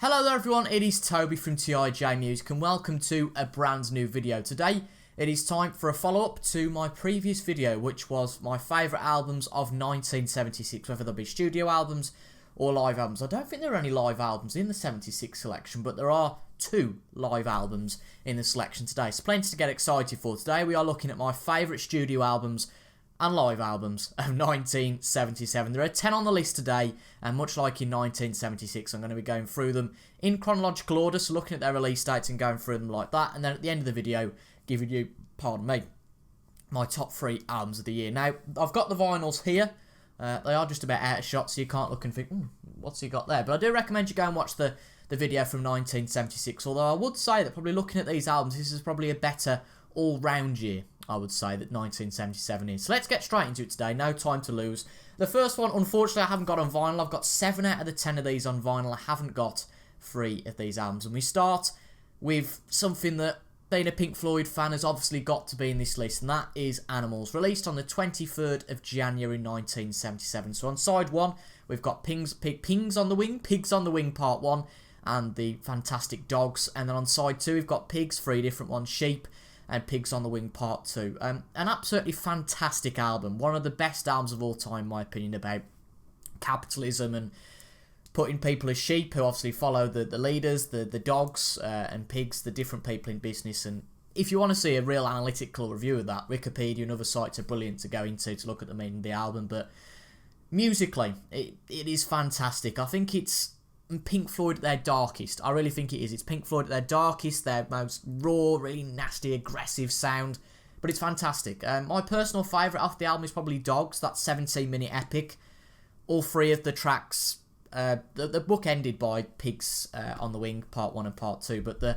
Hello there everyone, it is Toby from TIJ Music and welcome to a brand new video. Today it is time for a follow-up to my previous video, which was my favourite albums of 1976, whether they be studio albums or live albums. I don't think there are any live albums in the 76 selection, but there are 2 live albums in the selection today. So plenty to get excited for. Today we are looking at my favourite studio albums and live albums of 1977. There are 10 on the list today, and much like in 1976, I'm going to be going through them in chronological order, so looking at their release dates and going through them like that, and then at the end of the video, giving you, pardon me, my top 3 albums of the year. Now, I've got the vinyls here. They are just about out of shot, so you can't look and think, what's he got there? But I do recommend you go and watch the video from 1976, although I would say that probably looking at these albums, this is probably a better all-round year, I would say, that 1977 is. So let's get straight into it today, no time to lose. The first one, unfortunately, I haven't got on vinyl. I've got 7 out of the 10 of these on vinyl. I haven't got 3 of these albums. And we start with something that, being a Pink Floyd fan, has obviously got to be in this list, and that is Animals, released on the 23rd of January 1977. So on side 1, we've got Pigs on the Wing Part 1, and the fantastic Dogs. And then on side 2, we've got Pigs, 3 different ones, Sheep, and Pigs on the Wing Part 2. An absolutely fantastic album. One of the best albums of all time, in my opinion, about capitalism and putting people as sheep, who obviously follow the leaders, the dogs, and pigs, the different people in business. And if you want to see a real analytical review of that, Wikipedia and other sites are brilliant to go into to look at the meaning of the album. But musically, it is fantastic. I think it's Pink Floyd at their darkest. I really think it is. It's Pink Floyd at their darkest, their most raw, really nasty, aggressive sound. But it's fantastic. My personal favourite off the album is probably Dogs, that 17-minute epic. All 3 of the tracks, the book ended by Pigs on the Wing, Part 1 and Part 2. But the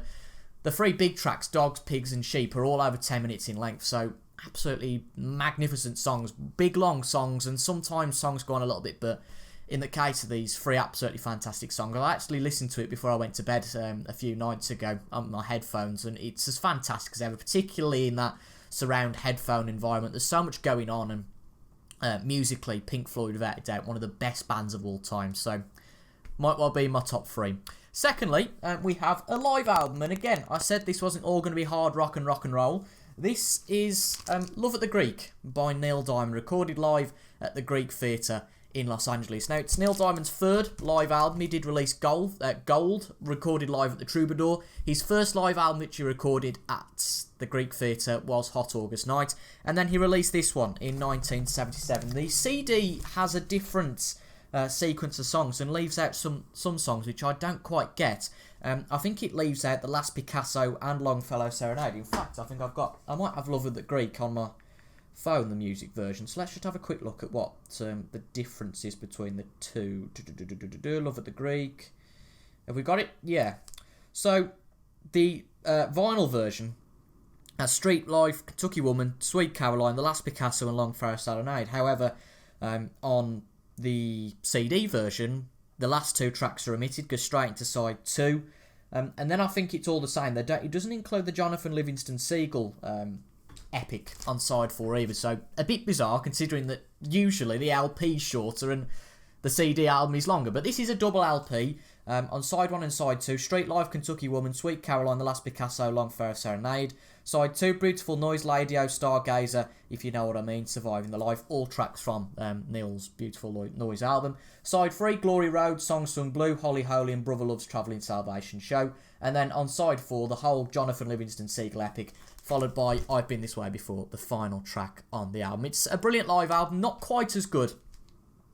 3 big tracks, Dogs, Pigs and Sheep, are all over 10 minutes in length. So absolutely magnificent songs. Big, long songs, and sometimes songs go on a little bit, but in the case of these 3 absolutely fantastic songs, I actually listened to it before I went to bed a few nights ago on my headphones, and it's as fantastic as ever, particularly in that surround headphone environment. There's so much going on, and musically, Pink Floyd, without a doubt, one of the best bands of all time, so might well be in my top 3. Secondly, we have a live album, and again, I said this wasn't all going to be hard rock and roll. This is Love at the Greek by Neil Diamond, recorded live at the Greek Theatre in Los Angeles. Now, it's Neil Diamond's 3rd live album. He did release Gold, recorded live at the Troubadour. His first live album, which he recorded at the Greek Theatre, was Hot August Night. And then he released this one in 1977. The CD has a different sequence of songs and leaves out some songs which I don't quite get. I think it leaves out The Last Picasso and Longfellow Serenade. In fact, I might have Love at the Greek on my phone, the music version. So let's just have a quick look at what the difference is between the 2. Love at the Greek. Have we got it? Yeah. So the vinyl version has Street Life, Kentucky Woman, Sweet Caroline, The Last Picasso and Longfellow Serenade. However, on the CD version, the last 2 tracks are omitted, go straight into side 2. And then I think it's all the same. It doesn't include the Jonathan Livingston Seagull epic on side 4 either, so a bit bizarre considering that usually the LP is shorter and the CD album is longer, but this is a double LP. On side 1 and side 2, Street Life, Kentucky Woman, Sweet Caroline, The Last Picasso, Longfellow Serenade. Side 2, Beautiful Noise, Lady-O, Stargazer, If You Know What I Mean, Surviving the Life, all tracks from Neil's Beautiful Noise album. Side 3, Glory Road, Song Sung Blue, Holy Holy and Brother Love's Travelling Salvation Show. And then on side 4, the whole Jonathan Livingston Seagull epic, followed by I've Been This Way Before, the final track on the album. It's a brilliant live album, not quite as good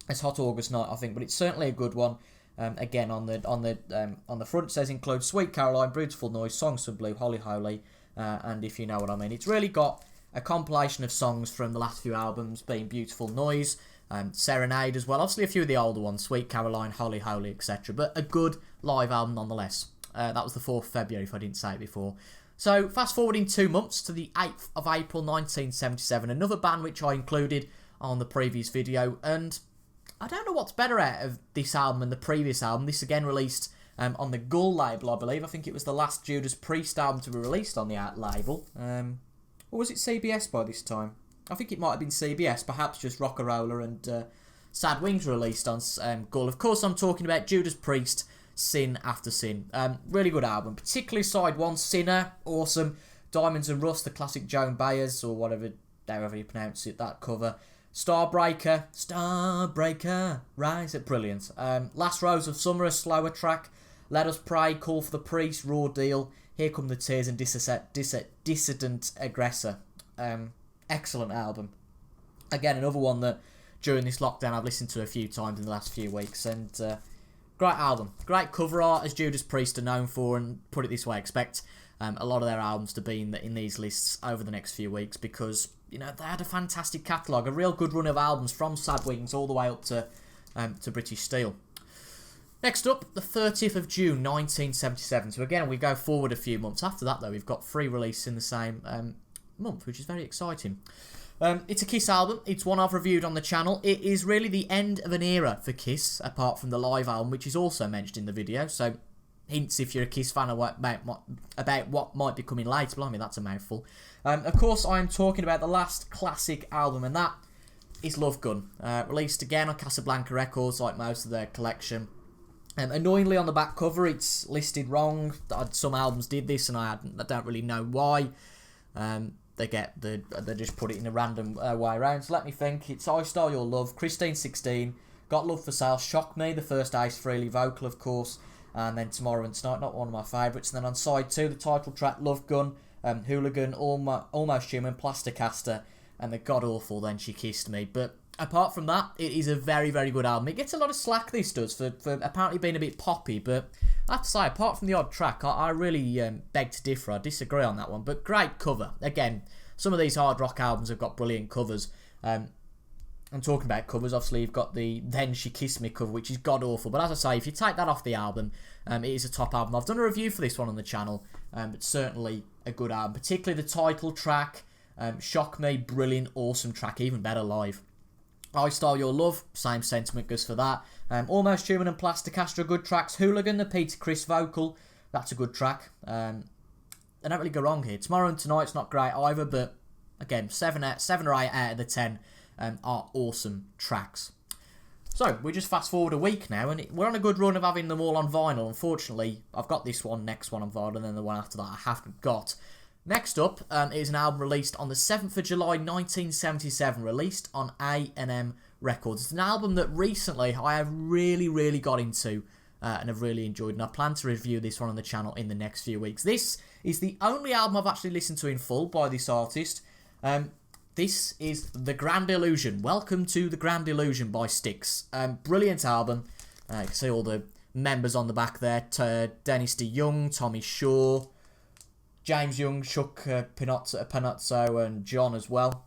as Hot August Night, I think, but it's certainly a good one. Again, on the front says includes Sweet Caroline, Beautiful Noise, Songs from Blue, Holy Holy, and If You Know What I Mean. It's really got a compilation of songs from the last few albums, being Beautiful Noise, Serenade as well. Obviously a few of the older ones, Sweet Caroline, Holy Holy, etc. But a good live album nonetheless. That was the 4th of February, if I didn't say it before. So fast forwarding 2 months to the 8th of April 1977, another band which I included on the previous video, and I don't know what's better out of this album and the previous album. This again released on the Gull label, I believe. I think it was the last Judas Priest album to be released on the label. Or was it CBS by this time? I think it might have been CBS, perhaps just Rock-A-Roller and Sad Wings released on Gull. Of course, I'm talking about Judas Priest, sin after sin. Really good album, particularly side 1, Sinner, awesome. Diamonds and Rust, the classic Joan Baez, or however you pronounce it, that cover. Starbreaker, Rise, brilliant. Last Rose of Summer, a slower track. Let Us Pray, Call for the Priest, Raw Deal, Here Come the Tears, and Dissident Aggressor. Excellent album. Again, another one that during this lockdown I've listened to a few times in the last few weeks, and great album. Great cover art, as Judas Priest are known for, and put it this way, I expect a lot of their albums to be in these lists over the next few weeks, because they had a fantastic catalogue, a real good run of albums from Sad Wings all the way up to British Steel. Next up, the 30th of June 1977. So again, we go forward a few months. After that, though, we've got 3 releases in the same month, which is very exciting. It's a Kiss album. It's one I've reviewed on the channel. It is really the end of an era for Kiss, apart from the live album, which is also mentioned in the video. So, hints if you're a Kiss fan about what might be coming later. Blimey, that's a mouthful. Of course, I'm talking about the last classic album, and that is Love Gun. Released again on Casablanca Records, like most of their collection. Annoyingly, on the back cover, it's listed wrong. Some albums did this, and I don't really know why. They just put it in a random way around. So let me think. It's I Stole Your Love, Christine 16, Got Love for Sale, Shock Me, the first Ace Frehley vocal, of course, and then Tomorrow and Tonight, not one of my favourites. And then on side 2, the title track, Love Gun, Hooligan, Almost Human, Plasticaster, and the god-awful Then She Kissed Me. But apart from that, it is a very, very good album. It gets a lot of slack, this does, for apparently being a bit poppy, but I have to say, apart from the odd track, I really beg to differ. I disagree on that one, but great cover. Again, some of these hard rock albums have got brilliant covers. I'm talking about covers, obviously you've got the Then She Kissed Me cover, which is god-awful, but as I say, if you take that off the album, it is a top album. I've done a review for this one on the channel, but certainly a good album, particularly the title track, Shock Me, brilliant, awesome track, even better live. I Stole Your Love, same sentiment goes for that. Almost Human and Plasticaster are good tracks. Hooligan, the Peter Criss vocal, that's a good track. They don't really go wrong here. Tomorrow and Tonight's not great either, but again, 7 or 8 out of the 10 are awesome tracks. So, we just fast forward a week now, and we're on a good run of having them all on vinyl. Unfortunately, I've got this next one on vinyl, and then the one after that I haven't got. Next up is an album released on the 7th of July 1977, released on A&M Records. It's an album that recently I have really, really got into and have really enjoyed, and I plan to review this one on the channel in the next few weeks. This is the only album I've actually listened to in full by this artist. This is The Grand Illusion. Welcome to The Grand Illusion by Styx. Brilliant album. You can see all the members on the back there. Dennis DeYoung, Tommy Shaw, James Young, Chuck Panozzo, and John as well.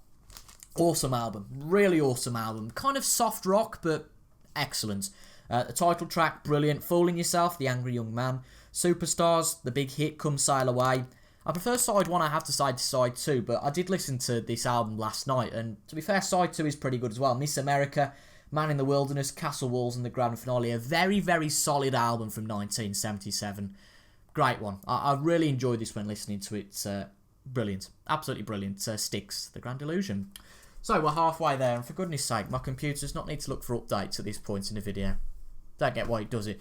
Awesome album. Really awesome album. Kind of soft rock, but excellent. The title track, brilliant. Fooling Yourself, The Angry Young Man. Superstars, the big hit, Come Sail Away. I prefer side 1, I have to say, to side 2, but I did listen to this album last night, and to be fair, side 2 is pretty good as well. Miss America, Man in the Wilderness, Castle Walls, and the Grand Finale. A very, very solid album from 1977. Great one. I really enjoyed this when listening to it. Brilliant. Absolutely brilliant. Styx, The Grand Illusion. So, we're halfway there, and for goodness sake, my computer does not need to look for updates at this point in the video. Don't get why it does it.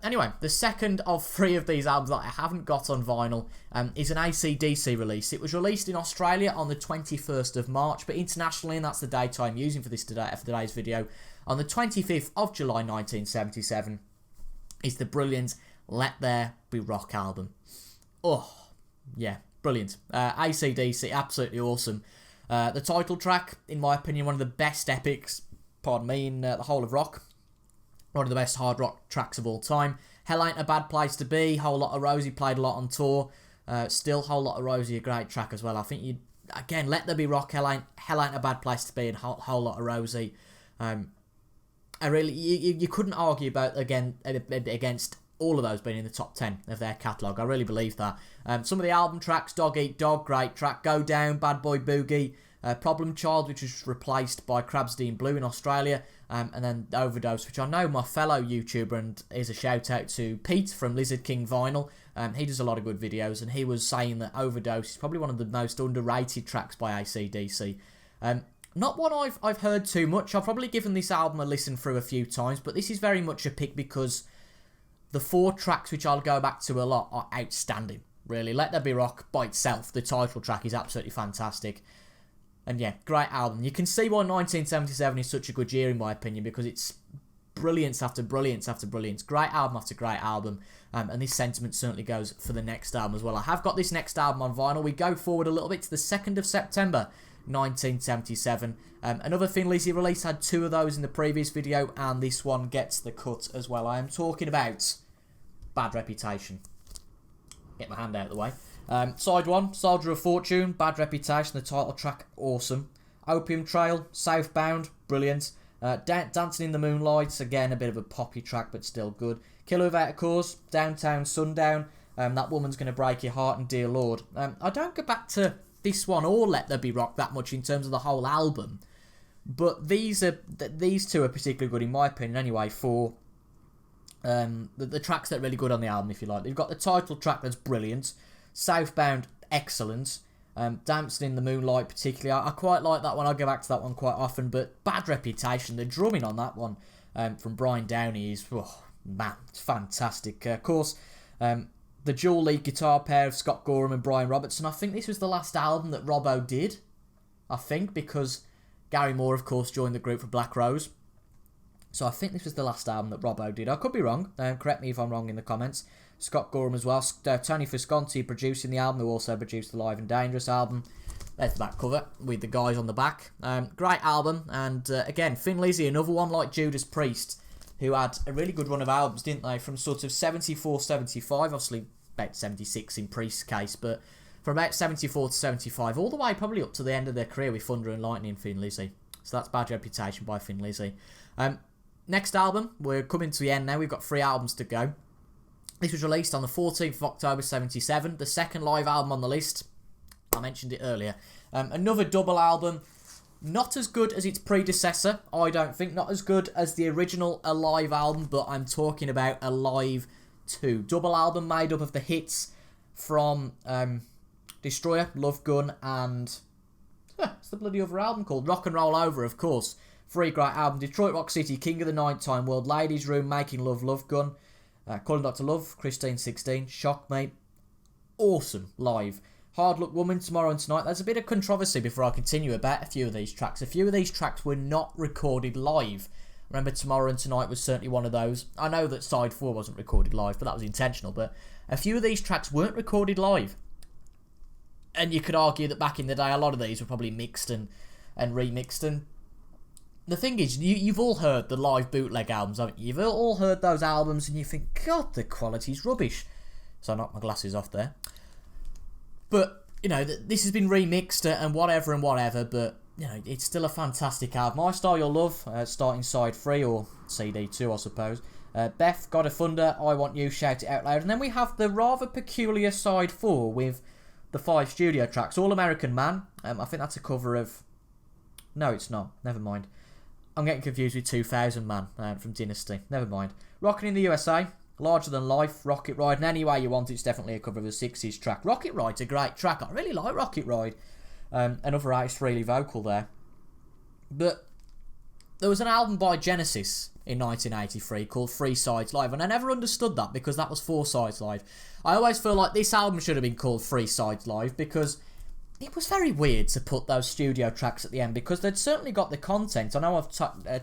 Anyway, the second of 3 of these albums that I haven't got on vinyl is an AC/DC release. It was released in Australia on the 21st of March, but internationally, and that's the date I'm using for today's video, on the 25th of July 1977, is the brilliant Let There Be Rock album. Oh, yeah, brilliant. AC/DC, absolutely awesome. The title track, in my opinion, one of the best epics, in the whole of rock. One of the best hard rock tracks of all time. Hell Ain't a Bad Place to Be. Whole Lot of Rosie, played a lot on tour. Still, Whole Lot of Rosie, a great track as well. I think again, Let There Be Rock, Hell Ain't a Bad Place to Be, and Whole Lot of Rosie. You couldn't argue against all of those being in the top 10 of their catalogue. I really believe that. Some of the album tracks, Dog Eat Dog, great track. Go Down, Bad Boy Boogie. Problem Child, which was replaced by Crabsy in Blue in Australia, and then Overdose, which I know my fellow YouTuber, and is a shout out to Pete from Lizard King Vinyl. He does a lot of good videos, and he was saying that Overdose is probably one of the most underrated tracks by AC/DC. Not one I've heard too much. I've probably given this album a listen through a few times, but this is very much a pick because The 4 tracks which I'll go back to a lot are outstanding, really. Let There Be Rock by itself, the title track, is absolutely fantastic. And yeah, great album. You can see why 1977 is such a good year in my opinion, because it's brilliance after brilliance after brilliance. Great album after great album. And this sentiment certainly goes for the next album as well. I have got this next album on vinyl. We go forward a little bit to the 2nd of September 1977. Another Thin Lizzy release, had 2 of those in the previous video, and this one gets the cut as well. I am talking about Bad Reputation. Get my hand out of the way. Side 1, Soldier of Fortune, Bad Reputation, the title track, awesome. Opium Trail, Southbound, brilliant. Dancing in the Moonlight, again a bit of a poppy track but still good. Killer Without a Cause, Downtown Sundown, That Woman's Gonna Break Your Heart, and Dear Lord. I don't go back to this one or Let There Be Rock that much in terms of the whole album, but these 2 are particularly good in my opinion anyway, for the tracks that are really good on the album, if you like. They've got the title track that's brilliant, Southbound, excellent, Dancing in the Moonlight particularly, I quite like that one. I go back to that one quite often. But Bad Reputation, the drumming on that one from Brian Downey is, oh man, it's fantastic. Of course, the dual lead guitar pair of Scott Gorham and Brian Robertson. I think this was the last album that Robbo did, I think, because Gary Moore of course joined the group for Black Rose. So I think this was the last album that Robbo did. I could be wrong, correct me if I'm wrong in the comments. Scott Gorham as well. Tony Visconti producing the album, who also produced the Live and Dangerous album. There's the back cover with the guys on the back. Great album, and again, Thin Lizzy, another one like Judas Priest, who had a really good run of albums, didn't they? From sort of 74, 75, obviously about 76 in Priest's case, but from about 74 to 75, all the way probably up to the end of their career with Thunder and Lightning, Thin Lizzy. So that's Bad Reputation by Thin Lizzy. Next album, we're coming to the end now. We've got 3 albums to go. This was released on the 14th of October 77, the second live album on the list. I mentioned it earlier. Another double album, not as good as its predecessor, I don't think. Not as good as the original Alive album, but I'm talking about Alive 2. Double album made up of the hits from Destroyer, Love Gun, and what's the bloody other album called? Rock and Roll Over, of course. 3 great albums. Detroit Rock City, King of the Nighttime World, Ladies Room, Making Love, Love Gun, Calling Dr. Love, Christine 16, Shock Me. Awesome live. Hard Luck Woman, Tomorrow and Tonight. There's a bit of controversy before I continue about a few of these tracks. A few of these tracks were not recorded live. Remember, Tomorrow and Tonight was certainly one of those. I know that Side 4 wasn't recorded live, but that was intentional. But a few of these tracks weren't recorded live. And you could argue that back in the day, a lot of these were probably mixed and remixed. And the thing is, you've all heard the live bootleg albums, haven't you? You've all heard those albums and you think, God, the quality's rubbish. So I knocked my glasses off there. But, you know, this has been remixed and whatever, but, you know, it's still a fantastic album. I Style Your Love, starting side 3, or CD 2, I suppose. Beth, God of Thunder, I Want You, Shout It Out Loud. And then we have the rather peculiar side 4 with the 5 studio tracks. All American Man, I think that's a cover of... No, it's not. Never mind. I'm getting confused with 2000 Man from Dynasty. Never mind. Rockin' in the USA, Larger Than Life, Rocket Ride, and Any Way You Want It's definitely a cover of a 60s track. Rocket Ride's a great track. I really like Rocket Ride. Another artist really vocal there. But there was an album by Genesis in 1983 called 3 Sides Live, and I never understood that because that was 4 Sides Live. I always feel like this album should have been called 3 Sides Live because it was very weird to put those studio tracks at the end because they'd certainly got the content. I know I've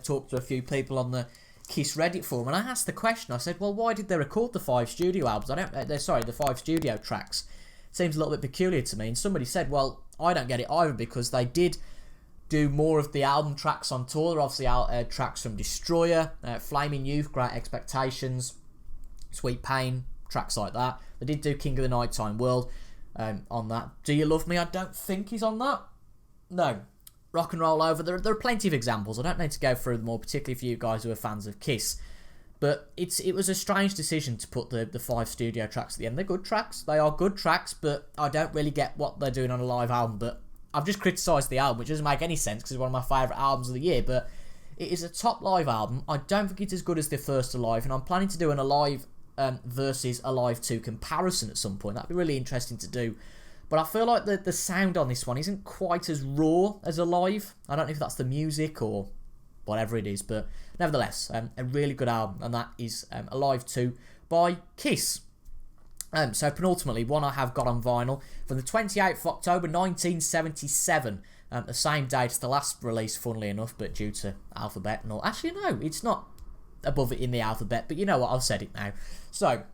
talked to a few people on the Kiss Reddit forum, and I asked the question. I said, well, why did they record the 5 studio albums? The 5 studio tracks. It seems a little bit peculiar to me. And somebody said, well, I don't get it either because they did do more of the album tracks on tour. They're obviously tracks from Destroyer, Flaming Youth, Great Expectations, Sweet Pain, tracks like that. They did do King of the Nighttime World on that. Do You Love Me? I don't think he's on that. No. Rock and Roll Over. There are plenty of examples. I don't need to go through them all, particularly for you guys who are fans of Kiss. But it was a strange decision to put the 5 studio tracks at the end. They're good tracks. They are good tracks, but I don't really get what they're doing on a live album. But I've just criticised the album, which doesn't make any sense because it's one of my favourite albums of the year. But it is a top live album. I don't think it's as good as the first Alive, and I'm planning to do an Alive versus Alive 2 comparison at some point. That'd be really interesting to do. But I feel like the sound on this one isn't quite as raw as Alive. I don't know if that's the music or whatever it is, but nevertheless, a really good album, and that is Alive 2 by Kiss. So penultimately, one I have got on vinyl from the 28th of October 1977. The same date as the last release, funnily enough, but due to alphabet and all. Actually, no, it's not above it in the alphabet, but you know what, I've said it now. So,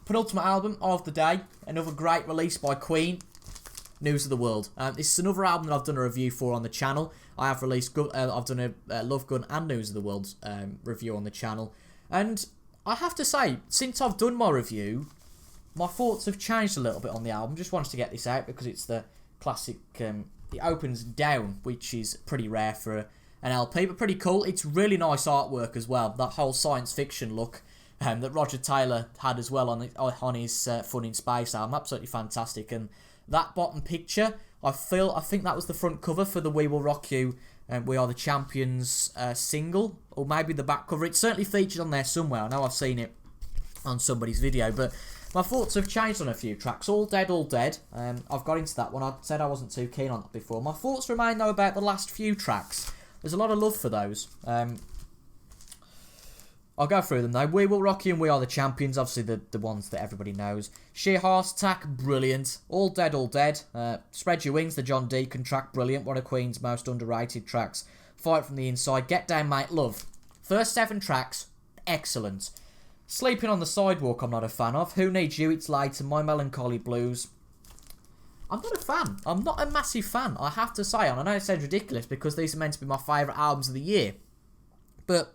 penultimate album of the day, another great release by Queen, News of the World. This is another album that I've done a review for on the channel. I have released, I've done a Love Gun and News of the World review on the channel. And I have to say, since I've done my review, my thoughts have changed a little bit on the album. Just wanted to get this out because it's the classic, it opens down, which is pretty rare for an LP, but pretty cool. It's really nice artwork as well. That whole science fiction look that Roger Taylor had as well on his Fun in Space album. Absolutely fantastic. And that bottom picture, I think that was the front cover for the We Will Rock You, We Are the Champions single, or maybe the back cover. It's certainly featured on there somewhere. I know I've seen it on somebody's video, but my thoughts have changed on a few tracks. All Dead, All Dead. I've got into that one. I said I wasn't too keen on that before. My thoughts remain, though, about the last few tracks. There's a lot of love for those. I'll go through them, though. We Will Rock You and We Are the Champions. Obviously, the ones that everybody knows. Sheer Heart Attack, brilliant. All Dead, All Dead. Spread Your Wings, the John Deacon track, brilliant. One of Queen's most underrated tracks. Fight From the Inside, Get Down, Mate, Love. First 7 tracks, excellent. Sleeping on the Sidewalk, I'm not a fan of. Who Needs You, It's Late, and My Melancholy Blues. I'm not a fan. I'm not a massive fan, I have to say. And I know it sounds ridiculous because these are meant to be my favourite albums of the year. But,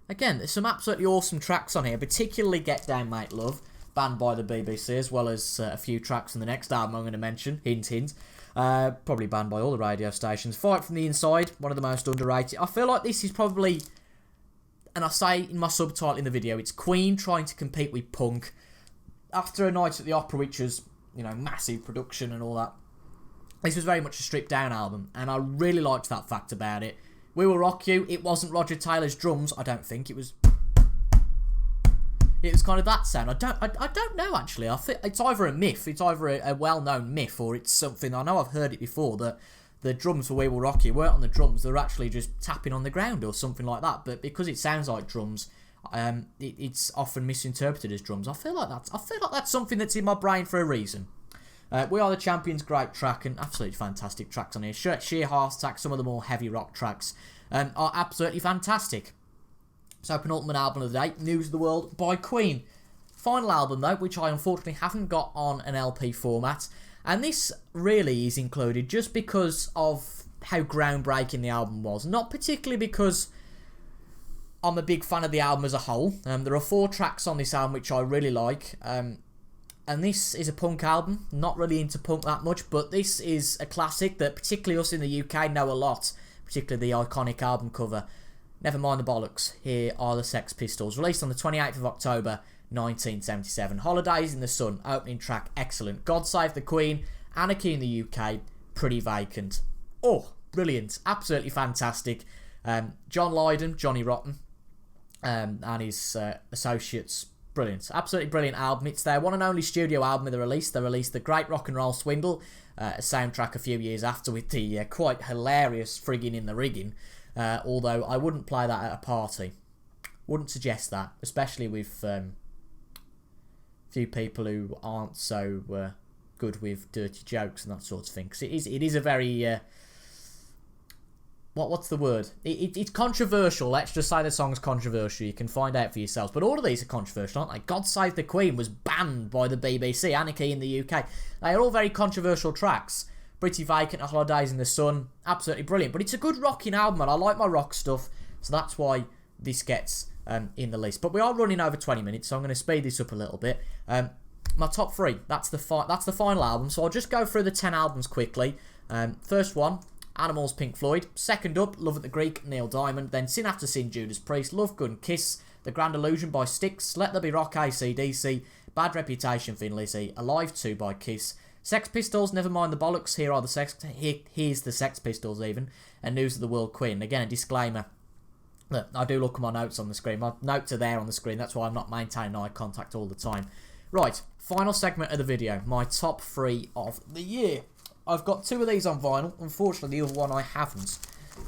again, there's some absolutely awesome tracks on here, particularly Get Down, Mate, Love, banned by the BBC, as well as a few tracks in the next album I'm going to mention. Hint, hint. Probably banned by all the radio stations. Fight From the Inside, one of the most underrated. I feel like this is probably... And I say in my subtitle in the video, it's Queen trying to compete with punk. After a Night at the Opera, which was, you know, massive production and all that, this was very much a stripped down album, and I really liked that fact about it. We Will Rock You, it wasn't Roger Taylor's drums, I don't think. It was kind of that sound. I don't know, actually. I think it's either a myth, it's either a well-known myth, or it's something, I know I've heard it before, that the drums for We Will Rock You weren't on the drums, they were actually just tapping on the ground or something like that. But because it sounds like drums, it's often misinterpreted as drums. I feel like that's something that's in my brain for a reason. We Are the Champions, great track, and absolutely fantastic tracks on here. Sheer Heart Attack, some of the more heavy rock tracks are absolutely fantastic. So penultimate album of the day, News of the World by Queen. Final album though, which I unfortunately haven't got on an LP format. And this really is included just because of how groundbreaking the album was. Not particularly because I'm a big fan of the album as a whole. There are 4 tracks on this album which I really like. And this is a punk album. Not really into punk that much, but this is a classic that particularly us in the UK know a lot. Particularly the iconic album cover. Never Mind the Bollocks. Here are the Sex Pistols. Released on the 28th of October 1977. Holidays in the Sun, opening track, excellent. God Save the Queen, Anarchy in the UK, Pretty Vacant. Oh, brilliant, absolutely fantastic. John Lydon, Johnny Rotten, and his associates, brilliant, absolutely brilliant album. It's their one and only studio album of the release. They released The Great Rock and Roll Swindle, a soundtrack a few years after with the quite hilarious Friggin' in the Rigging, although I wouldn't play that at a party. Wouldn't suggest that, especially with few people who aren't so good with dirty jokes and that sort of thing. Because it is a very what's the word? It's controversial. Let's just say the song's controversial. You can find out for yourselves. But all of these are controversial, aren't they? God Save the Queen was banned by the BBC. Anarchy in the UK. They are all very controversial tracks. Pretty Vacant, Holidays in the Sun, absolutely brilliant. But it's a good rocking album, and I like my rock stuff, so that's why this gets in the list. But we are running over 20 minutes, so I'm going to speed this up a little bit. My top 3, that's the final album, so I'll just go through the 10 albums quickly. First one, Animals, Pink Floyd. Second up, Love at the Greek, Neil Diamond. Then Sin After Sin, Judas Priest. Love Gun, Kiss. The Grand Illusion by Styx. Let There Be Rock, AC/DC. Bad Reputation, Thin Lizzy. Alive 2 by Kiss. Sex Pistols, Never Mind the Bollocks. Here's the Sex Pistols even. And News of the World, Queen. Again, a disclaimer. Look, I do look at my notes on the screen. My notes are there on the screen. That's why I'm not maintaining eye contact all the time. Right, final segment of the video. My top 3 of the year. I've got 2 of these on vinyl. Unfortunately, the other one I haven't.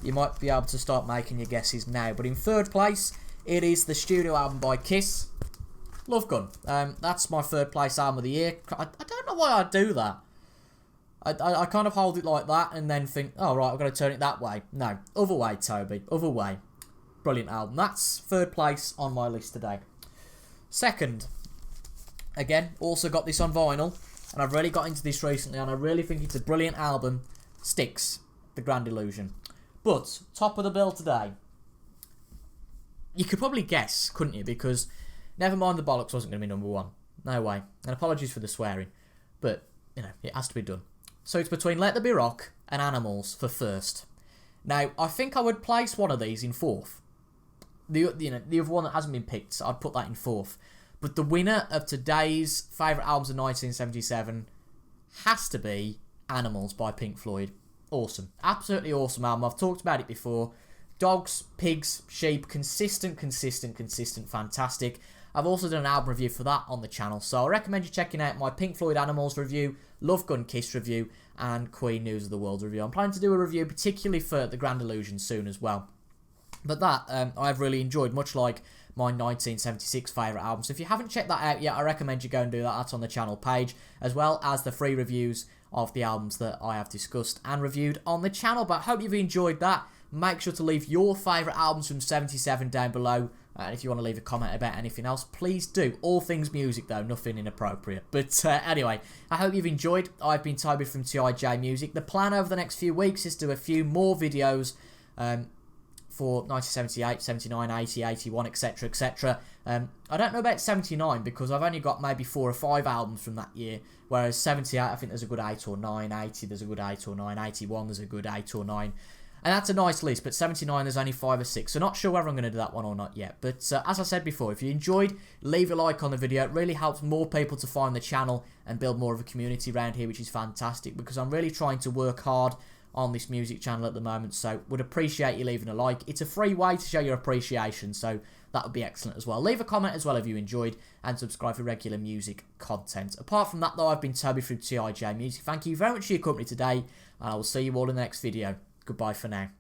You might be able to start making your guesses now. But in third place, it is the studio album by Kiss. Love Gun. That's my third place album of the year. I don't know why I do that. I kind of hold it like that and then think, oh, right, I've got to turn it that way. No, other way, Toby. Other way. Brilliant album. That's third place on my list today. Second, again, also got this on vinyl. And I've really got into this recently, and I really think it's a brilliant album. Styx, The Grand Illusion. But, top of the bill today. You could probably guess, couldn't you? Because, never mind the Bollocks wasn't going to be number one. No way. And apologies for the swearing. But, you know, it has to be done. So it's between Let There Be Rock and Animals for first. Now, I think I would place one of these in fourth. The other one that hasn't been picked, so I'd put that in fourth. But the winner of today's favourite albums of 1977 has to be Animals by Pink Floyd. Awesome. Absolutely awesome album. I've talked about it before. Dogs, pigs, sheep, consistent, fantastic. I've also done an album review for that on the channel, so I recommend you checking out my Pink Floyd Animals review, Love Gun Kiss review, and Queen News of the World review. I'm planning to do a review particularly for The Grand Illusion soon as well. But that, I've really enjoyed, much like my 1976 favourite album. So if you haven't checked that out yet, I recommend you go and do that. That's on the channel page, as well as the free reviews of the albums that I have discussed and reviewed on the channel. But I hope you've enjoyed that. Make sure to leave your favourite albums from 77 down below. And if you want to leave a comment about anything else, please do. All things music, though, nothing inappropriate. But anyway, I hope you've enjoyed. I've been Toby from TIJ Music. The plan over the next few weeks is to do a few more videos for 1978, 79, 80, 81, etc, etc. I don't know about 79 because I've only got maybe 4 or 5 albums from that year, whereas 78 I think there's a good 8 or 9, 80 there's a good 8 or 9, 81 there's a good 8 or 9. And that's a nice list, but 79 there's only 5 or 6, so not sure whether I'm going to do that one or not yet. But as I said before, if you enjoyed, leave a like on the video. It really helps more people to find the channel and build more of a community around here, which is fantastic, because I'm really trying to work hard on this music channel at the moment, so would appreciate you leaving a like. It's a free way to show your appreciation, so that would be excellent as well. Leave a comment as well if you enjoyed, and subscribe for regular music content. Apart from that though, I've been Toby from TIJ Music. Thank you very much for your company today, and I will see you all in the next video. Goodbye for now.